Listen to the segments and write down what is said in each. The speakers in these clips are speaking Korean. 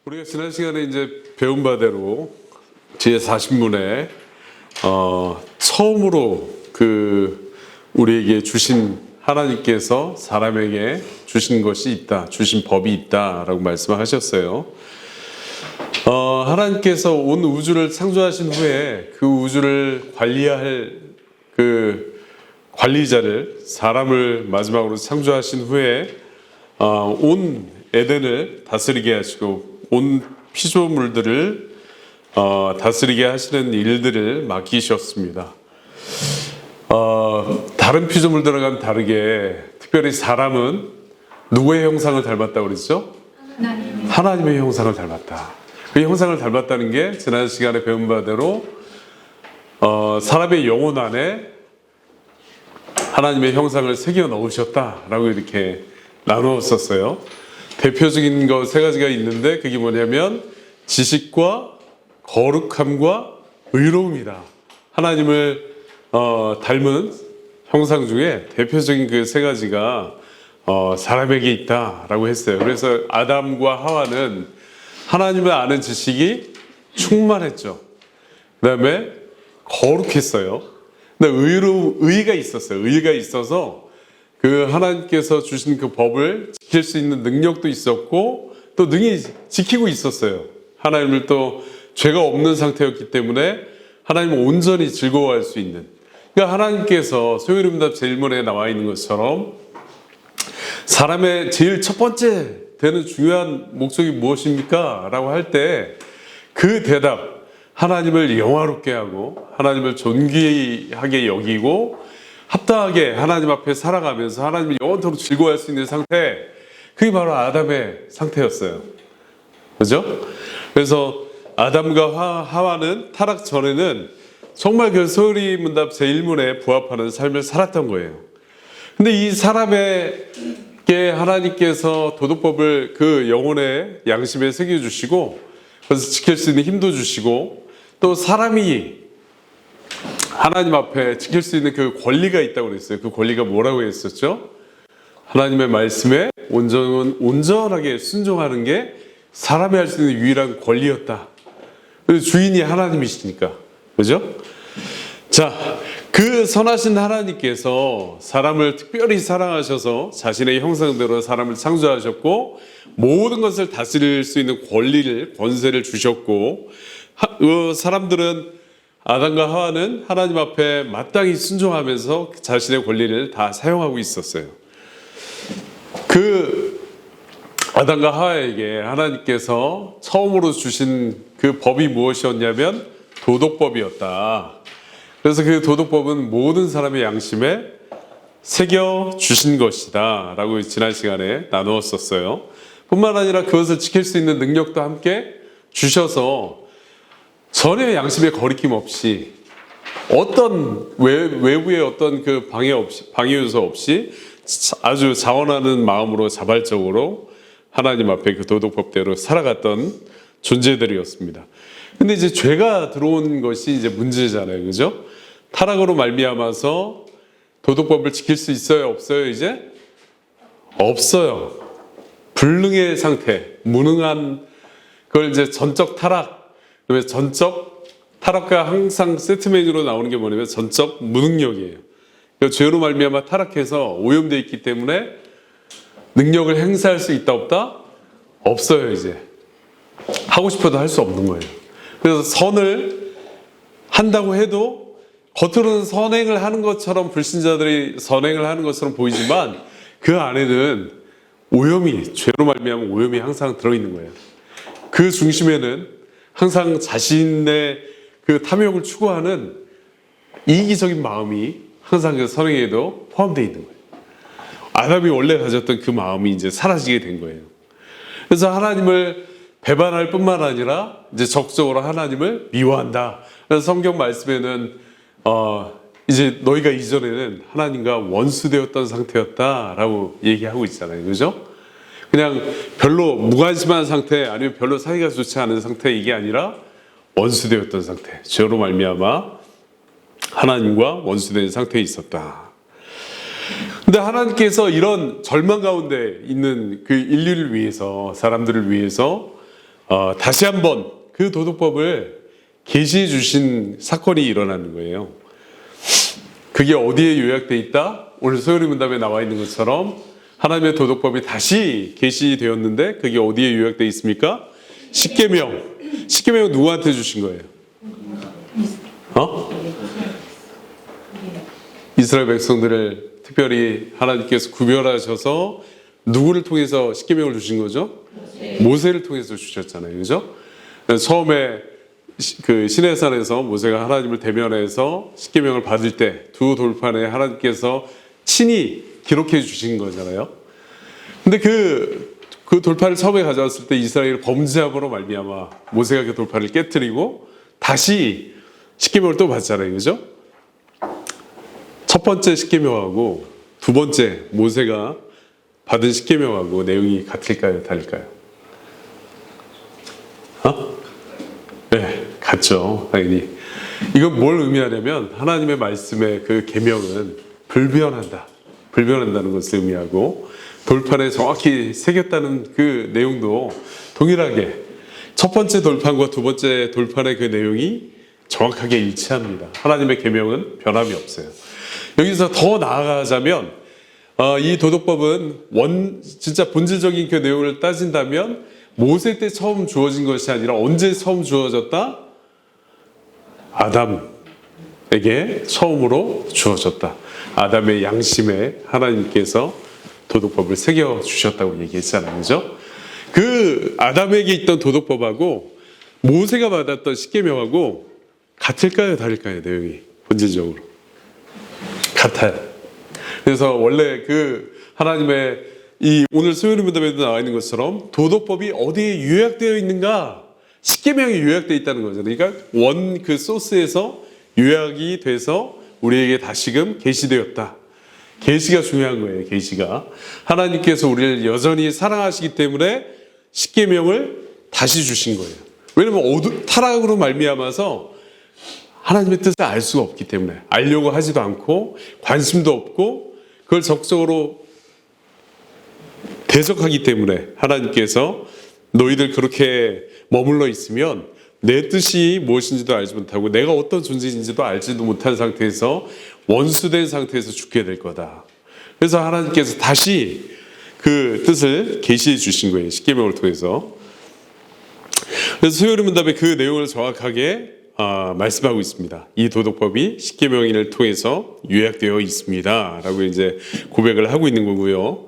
우리가 지난 시간에 이제 배운 바대로 제40문에 처음으로 우리에게 주신 하나님께서 사람에게 주신 것이 있다, 주신 법이 있다라고 말씀하셨어요. 하나님께서 온 우주를 창조하신 후에 그 우주를 관리할 그 관리자를 사람을 마지막으로 창조하신 후에 온 에덴을 다스리게 하시고 온 피조물들을 다스리게 하시는 일들을 맡기셨습니다. 다른 피조물들과는 다르게 특별히 사람은 누구의 형상을 닮았다고 그랬죠? 하나님의 형상을 닮았다. 그 형상을 닮았다는 게 지난 시간에 배운 바대로 사람의 영혼 안에 하나님의 형상을 새겨 넣으셨다라고 이렇게 나누었었어요. 대표적인 거 세 가지가 있는데 그게 뭐냐면 지식과 거룩함과 의로움이다. 하나님을 닮은 형상 중에 대표적인 그 세 가지가 사람에게 있다라고 했어요. 그래서 아담과 하와는 하나님을 아는 지식이 충만했죠. 그 다음에 거룩했어요. 근데 의가 있었어요. 의가 있어서 그 하나님께서 주신 그 법을 지킬 수 있는 능력도 있었고 또 능히 지키고 있었어요. 하나님을 또 죄가 없는 상태였기 때문에 하나님을 온전히 즐거워할 수 있는, 그러니까 하나님께서 소요림답 제1문에 나와 있는 것처럼 사람의 제일 첫 번째 되는 중요한 목적이 무엇입니까? 라고 할 때 그 대답, 하나님을 영화롭게 하고 하나님을 존귀하게 여기고 합당하게 하나님 앞에 살아가면서 하나님을 영원토록 즐거워할 수 있는 상태, 그게 바로 아담의 상태였어요. 그죠? 그래서 아담과 하와는 타락 전에는 정말 그 소리 문답 제1문에 부합하는 삶을 살았던 거예요. 근데 이 사람에게 하나님께서 도덕법을 그 영혼의 양심에 새겨주시고 그래서 지킬 수 있는 힘도 주시고 또 사람이 하나님 앞에 지킬 수 있는 그 권리가 있다고 그랬어요. 그 권리가 뭐라고 했었죠? 하나님의 말씀에 온전하게 순종하는 게 사람이 할 수 있는 유일한 권리였다. 그래서 주인이 하나님이시니까. 그죠? 자, 그 선하신 하나님께서 사람을 특별히 사랑하셔서 자신의 형상대로 사람을 창조하셨고 모든 것을 다스릴 수 있는 권세를 주셨고 사람들은 아담과 하와는 하나님 앞에 마땅히 순종하면서 자신의 권리를 다 사용하고 있었어요. 그 아담과 하와에게 하나님께서 처음으로 주신 그 법이 무엇이었냐면 도덕법이었다. 그래서 그 도덕법은 모든 사람의 양심에 새겨 주신 것이다 라고 지난 시간에 나누었었어요. 뿐만 아니라 그것을 지킬 수 있는 능력도 함께 주셔서 전혀 양심에 거리낌 없이 어떤 외부의 어떤 그 방해 요소 없이 아주 자원하는 마음으로 자발적으로 하나님 앞에 그 도덕법대로 살아갔던 존재들이었습니다. 근데 이제 죄가 들어온 것이 이제 문제잖아요. 그죠? 타락으로 말미암아서 도덕법을 지킬 수 있어요? 없어요? 이제? 없어요. 불능의 상태, 무능한, 그걸 이제 전적 타락, 그다음에 전적 타락과 항상 세트 메뉴로 나오는 게 뭐냐면 전적 무능력이에요. 그러니까 죄로 말미암아 타락해서 오염되어 있기 때문에 능력을 행사할 수 있다 없다? 없어요. 이제 하고 싶어도 할 수 없는 거예요. 그래서 선을 한다고 해도 겉으로는 선행을 하는 것처럼 불신자들이 선행을 하는 것처럼 보이지만 그 안에는 오염이, 죄로 말미암아 오염이 항상 들어있는 거예요. 그 중심에는 항상 자신의 그 탐욕을 추구하는 이기적인 마음이 항상 그 선행에도 포함되어 있는 거예요. 아담이 원래 가졌던 그 마음이 이제 사라지게 된 거예요. 그래서 하나님을 배반할 뿐만 아니라 이제 적극적으로 하나님을 미워한다. 그래서 성경 말씀에는 이제 너희가 이전에는 하나님과 원수되었던 상태였다라고 얘기하고 있잖아요. 그죠? 그냥 별로 무관심한 상태 아니면 별로 사이가 좋지 않은 상태, 이게 아니라 원수되었던 상태, 죄로 말미암아 하나님과 원수된 상태에 있었다. 근데 하나님께서 이런 절망 가운데 있는 그 인류를 위해서, 사람들을 위해서 다시 한번 그 도덕법을 계시해 주신 사건이 일어나는 거예요. 그게 어디에 요약돼 있다? 오늘 소요리 문답에 나와 있는 것처럼 하나님의 도덕법이 다시 계시되었는데 그게 어디에 요약돼 있습니까? 십계명. 십계명은 누구한테 주신 거예요? 이스라엘 백성들을 특별히 하나님께서 구별하셔서 누구를 통해서 십계명을 주신 거죠? 모세를 통해서 주셨잖아요. 그죠? 처음에 그 시내산에서 모세가 하나님을 대면해서 십계명을 받을 때 두 돌판에 하나님께서 친히 기록해 주신 거잖아요. 근데 그 돌판을 처음에 가져왔을 때 이스라엘 범죄함으로 말미암아 모세가 그 돌판을 깨뜨리고 다시 십계명을 또 받잖아요. 그죠? 첫 번째 십계명하고 두 번째 모세가 받은 십계명하고 내용이 같을까요? 다를까요? 네, 같죠. 당연히. 이건 뭘 의미하냐면 하나님의 말씀의 그 계명은 불변한다는 것을 의미하고 돌판에 정확히 새겼다는 그 내용도 동일하게 첫 번째 돌판과 두 번째 돌판의 그 내용이 정확하게 일치합니다. 하나님의 계명은 변함이 없어요. 여기서 더 나아가자면 이 도덕법은 진짜 본질적인 그 내용을 따진다면 모세 때 처음 주어진 것이 아니라 언제 처음 주어졌다? 아담에게 처음으로 주어졌다. 아담의 양심에 하나님께서 도덕법을 새겨주셨다고 얘기했잖아요. 그죠? 그 아담에게 있던 도덕법하고 모세가 받았던 십계명하고 같을까요? 다를까요? 내용이 본질적으로 같아요. 그래서 원래 그 하나님의 이 오늘 소요리 문답에도 나와 있는 것처럼 도덕법이 어디에 요약되어 있는가? 십계명이 요약되어 있다는 거잖아요. 그러니까 원 그 소스에서 요약이 돼서 우리에게 다시금 계시되었다. 계시가 중요한 거예요. 계시가 하나님께서 우리를 여전히 사랑하시기 때문에 십계명을 다시 주신 거예요. 왜냐하면 타락으로 말미암아서 하나님의 뜻을 알 수가 없기 때문에 알려고 하지도 않고 관심도 없고 그걸 적극적으로 대적하기 때문에 하나님께서 너희들 그렇게 머물러 있으면 내 뜻이 무엇인지도 알지 못하고 내가 어떤 존재인지도 알지도 못한 상태에서 원수된 상태에서 죽게 될 거다. 그래서 하나님께서 다시 그 뜻을 계시해 주신 거예요. 십계명을 통해서. 그래서 소요리 문답의 그 내용을 정확하게 말씀하고 있습니다. 이 도덕법이 십계명을 통해서 요약되어 있습니다. 라고 이제 고백을 하고 있는 거고요.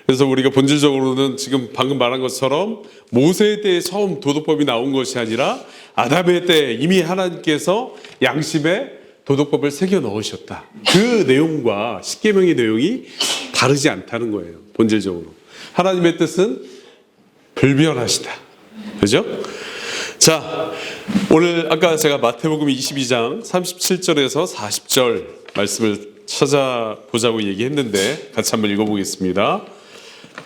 그래서 우리가 본질적으로는 지금 방금 말한 것처럼 모세 때에 처음 도덕법이 나온 것이 아니라 아담의 때 이미 하나님께서 양심에 도덕법을 새겨 넣으셨다. 그 내용과 십계명의 내용이 다르지 않다는 거예요. 본질적으로. 하나님의 뜻은 불변하시다. 그죠? 자, 오늘 아까 제가 마태복음 22장 37절에서 40절 말씀을 찾아보자고 얘기했는데 같이 한번 읽어보겠습니다.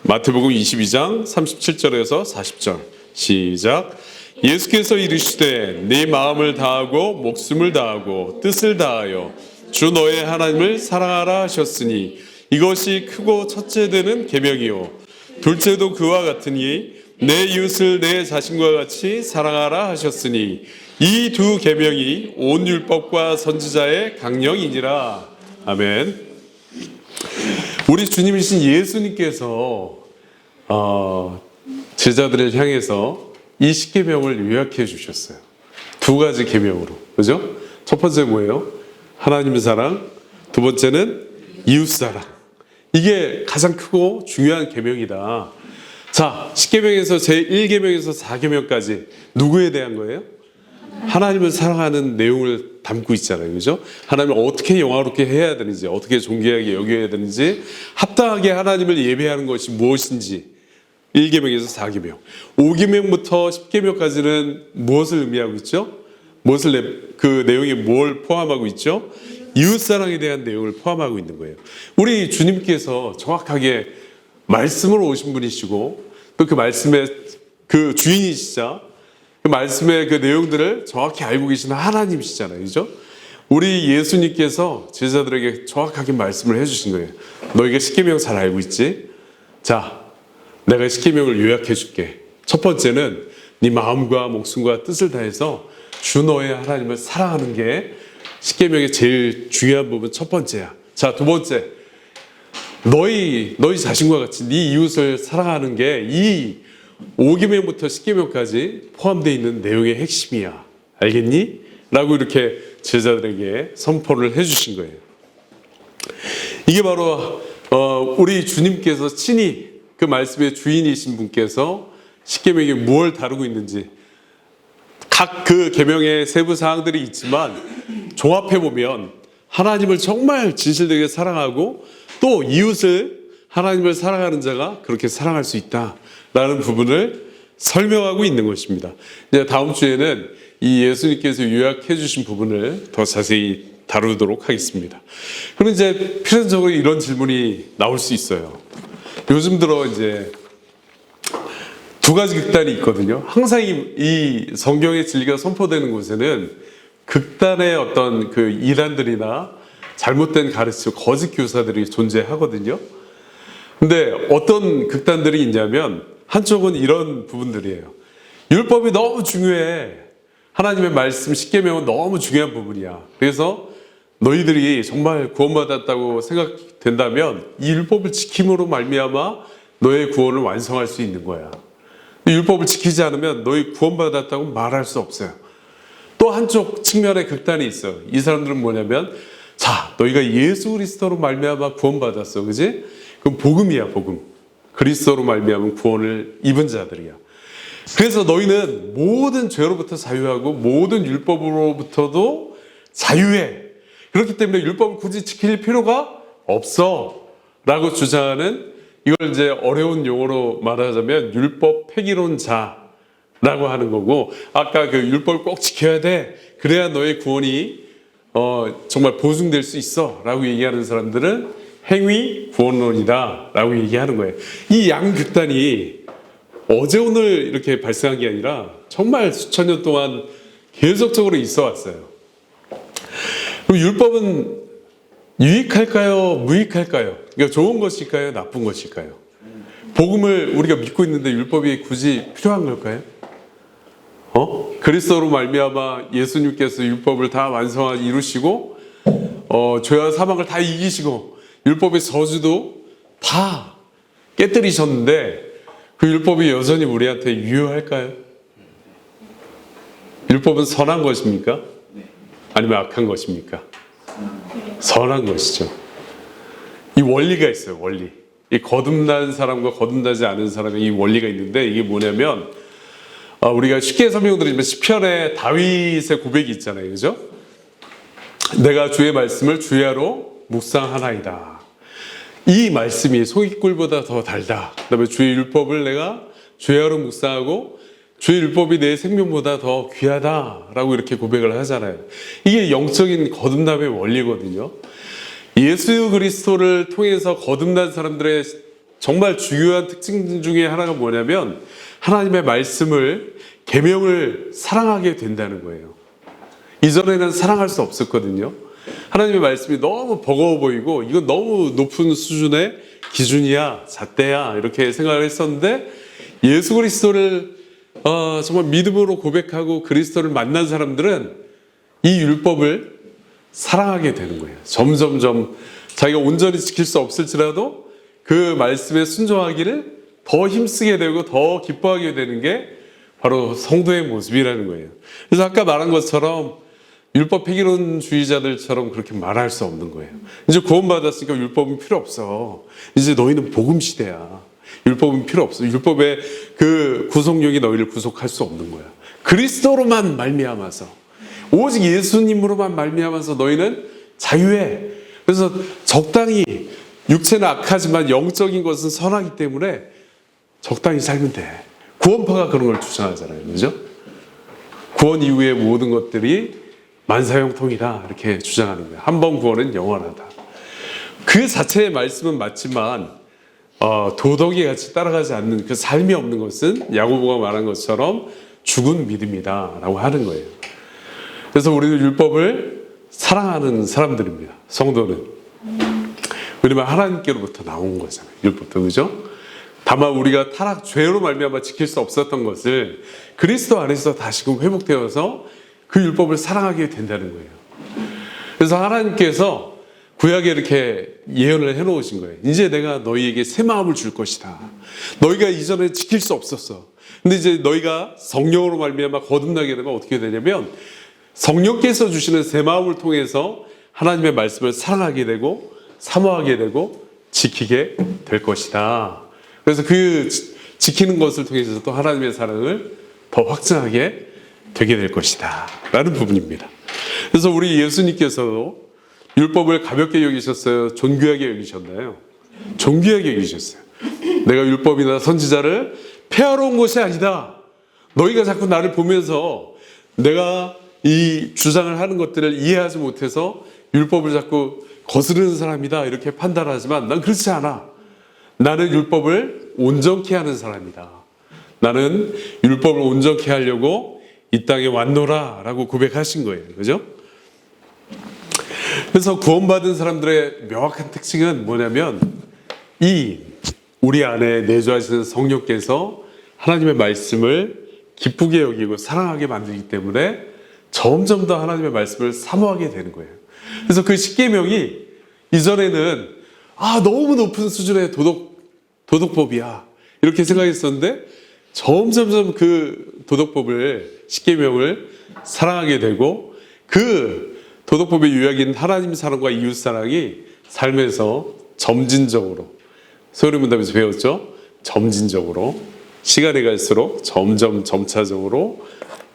마태복음 22장 37절에서 40절 시작. 예수께서 이르시되 네 마음을 다하고 목숨을 다하고 뜻을 다하여 주 너의 하나님을 사랑하라 하셨으니 이것이 크고 첫째 되는 계명이요 둘째도 그와 같으니 내 이웃을 내 자신과 같이 사랑하라 하셨으니 이 두 계명이 온 율법과 선지자의 강령이니라. 아멘. 우리 주님이신 예수님께서 제자들을 향해서 이 십계명을 요약해 주셨어요. 두 가지 계명으로. 그죠? 첫 번째 뭐예요? 하나님의 사랑. 두 번째는 이웃 사랑. 이게 가장 크고 중요한 계명이다. 자, 십계명에서 제1계명에서 4계명까지 누구에 대한 거예요? 하나님을 사랑하는 내용을 담고 있잖아요. 그죠? 하나님을 어떻게 영화롭게 해야 되는지, 어떻게 존귀하게 여겨야 되는지, 합당하게 하나님을 예배하는 것이 무엇인지 1계명에서 4계명. 5계명부터 10계명까지는 무엇을 의미하고 있죠? 그 내용이 뭘 포함하고 있죠? 이웃사랑에 대한 내용을 포함하고 있는 거예요. 우리 주님께서 정확하게 말씀으로 오신 분이시고 또 그 말씀의 그 주인이시자 그 말씀의 그 내용들을 정확히 알고 계시는 하나님이시잖아요. 그죠? 우리 예수님께서 제자들에게 정확하게 말씀을 해주신 거예요. 너희가 십계명 잘 알고 있지? 자, 내가 십계명을 요약해 줄게. 첫 번째는 네 마음과 목숨과 뜻을 다해서 주 너의 하나님을 사랑하는 게 십계명의 제일 중요한 부분 첫 번째야. 자, 두 번째, 너희 자신과 같이 네 이웃을 사랑하는 게 이 5계명부터 10계명까지 포함되어 있는 내용의 핵심이야. 알겠니? 라고 이렇게 제자들에게 선포를 해주신 거예요. 이게 바로 우리 주님께서 친히 그 말씀의 주인이신 분께서 십계명이 무엇을 다루고 있는지 각 그 계명의 세부 사항들이 있지만 종합해 보면 하나님을 정말 진실되게 사랑하고 또 이웃을 하나님을 사랑하는 자가 그렇게 사랑할 수 있다라는 부분을 설명하고 있는 것입니다. 이제 다음 주에는 이 예수님께서 요약해 주신 부분을 더 자세히 다루도록 하겠습니다. 그럼 이제 필연적으로 이런 질문이 나올 수 있어요. 요즘 들어 이제 두 가지 극단이 있거든요. 항상 이 성경의 진리가 선포되는 곳에는 극단의 어떤 그 이단들이나 잘못된 가르침, 거짓 교사들이 존재하거든요. 근데 어떤 극단들이 있냐면 한쪽은 이런 부분들이에요. 율법이 너무 중요해. 하나님의 말씀 십계명은 너무 중요한 부분이야. 그래서 너희들이 정말 구원받았다고 생각된다면 이 율법을 지킴으로 말미암아 너의 구원을 완성할 수 있는 거야. 율법을 지키지 않으면 너희 구원받았다고 말할 수 없어요. 또 한쪽 측면의 극단이 있어요. 이 사람들은 뭐냐면 자, 너희가 예수 그리스도로 말미암아 구원받았어. 그지? 그럼 복음이야, 복음. 그리스도로 말미암은 구원을 입은 자들이야. 그래서 너희는 모든 죄로부터 자유하고 모든 율법으로부터도 자유해. 그렇기 때문에 율법을 굳이 지킬 필요가 없어. 라고 주장하는 이걸 이제 어려운 용어로 말하자면 율법 폐기론자라고 하는 거고 아까 그 율법을 꼭 지켜야 돼. 그래야 너의 구원이 정말 보증될 수 있어. 라고 얘기하는 사람들은 행위 구원론이다. 라고 얘기하는 거예요. 이 양극단이 어제 오늘 이렇게 발생한 게 아니라 정말 수천 년 동안 계속적으로 있어 왔어요. 그럼 율법은 유익할까요? 무익할까요? 그러니까 좋은 것일까요? 나쁜 것일까요? 복음을 우리가 믿고 있는데 율법이 굳이 필요한 걸까요? 그리스도로 말미암아 예수님께서 율법을 다 완성하게 이루시고 죄와 사망을 다 이기시고 율법의 저주도 다 깨뜨리셨는데 그 율법이 여전히 우리한테 유효할까요? 율법은 선한 것입니까? 아니면 악한 것입니까? 선한 것이죠. 이 원리가 있어요. 원리. 이 거듭난 사람과 거듭나지 않은 사람의 이 원리가 있는데 이게 뭐냐면 우리가 쉽게 설명드리면 시편에 다윗의 고백이 있잖아요. 그죠? 내가 주의 말씀을 주야로 묵상하나이다. 이 말씀이 송이꿀보다 더 달다. 그다음에 주의 율법을 내가 주야로 묵상하고 주의 율법이 내 생명보다 더 귀하다라고 이렇게 고백을 하잖아요. 이게 영적인 거듭남의 원리거든요. 예수 그리스도를 통해서 거듭난 사람들의 정말 중요한 특징 중에 하나가 뭐냐면 하나님의 말씀을 계명을 사랑하게 된다는 거예요. 이전에는 사랑할 수 없었거든요. 하나님의 말씀이 너무 버거워 보이고 이건 너무 높은 수준의 기준이야, 잣대야 이렇게 생각을 했었는데 예수 그리스도를 정말 믿음으로 고백하고 그리스도를 만난 사람들은 이 율법을 사랑하게 되는 거예요. 점점점 자기가 온전히 지킬 수 없을지라도 그 말씀에 순종하기를 더 힘쓰게 되고 더 기뻐하게 되는 게 바로 성도의 모습이라는 거예요. 그래서 아까 말한 것처럼 율법 폐기론주의자들처럼 그렇게 말할 수 없는 거예요. 이제 구원받았으니까 율법은 필요 없어. 이제 너희는 복음 시대야. 율법은 필요 없어. 율법의 그 구속력이 너희를 구속할 수 없는 거야. 그리스도로만 말미암아서 오직 예수님으로만 말미암아서 너희는 자유해. 그래서 적당히 육체는 악하지만 영적인 것은 선하기 때문에 적당히 살면 돼. 구원파가 그런 걸 주장하잖아요. 그죠? 구원 이후의 모든 것들이 만사형통이다. 이렇게 주장하는 거예요. 한 번 구원은 영원하다. 그 자체의 말씀은 맞지만 도덕이 같이 따라가지 않는 그 삶이 없는 것은 야고보가 말한 것처럼 죽은 믿음이다 라고 하는 거예요. 그래서 우리는 율법을 사랑하는 사람들입니다. 성도는. 왜냐면 하나님께로부터 나온 거잖아요. 율법도. 그죠? 다만 우리가 타락 죄로 말미암아 지킬 수 없었던 것을 그리스도 안에서 다시금 회복되어서 그 율법을 사랑하게 된다는 거예요. 그래서 하나님께서 구약에 이렇게 예언을 해놓으신 거예요. 이제 내가 너희에게 새 마음을 줄 것이다. 너희가 이전에 지킬 수 없었어. 근데 이제 너희가 성령으로 말미암아 거듭나게 되면 어떻게 되냐면 성령께서 주시는 새 마음을 통해서 하나님의 말씀을 사랑하게 되고 사모하게 되고 지키게 될 것이다. 그래서 그 지키는 것을 통해서 또 하나님의 사랑을 더 확증하게 되게 될 것이다 라는 부분입니다. 그래서 우리 예수님께서도 율법을 가볍게 여기셨어요? 존귀하게 여기셨나요? 존귀하게 여기셨어요. 내가 율법이나 선지자를 폐하러 온 것이 아니다. 너희가 자꾸 나를 보면서 내가 이 주장을 하는 것들을 이해하지 못해서 율법을 자꾸 거스르는 사람이다 이렇게 판단하지만 난 그렇지 않아. 나는 율법을 온전케 하는 사람이다. 나는 율법을 온전케 하려고 이 땅에 왔노라 라고 고백하신 거예요. 그죠? 그래서 구원받은 사람들의 명확한 특징은 뭐냐면 이 우리 안에 내주하시는 성령께서 하나님의 말씀을 기쁘게 여기고 사랑하게 만들기 때문에 점점 더 하나님의 말씀을 사모하게 되는 거예요. 그래서 그 십계명이 이전에는 너무 높은 수준의 도덕법이야 이렇게 생각했었는데 점점점 그 도덕법을 십계명을 사랑하게 되고 그 도덕법의 요약인 하나님 사랑과 이웃 사랑이 삶에서 점진적으로 소리문답에서 배웠죠. 점진적으로 시간이 갈수록 점점 점차적으로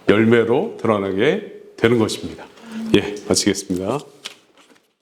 열매로 드러나게 되는 것입니다. 예, 마치겠습니다.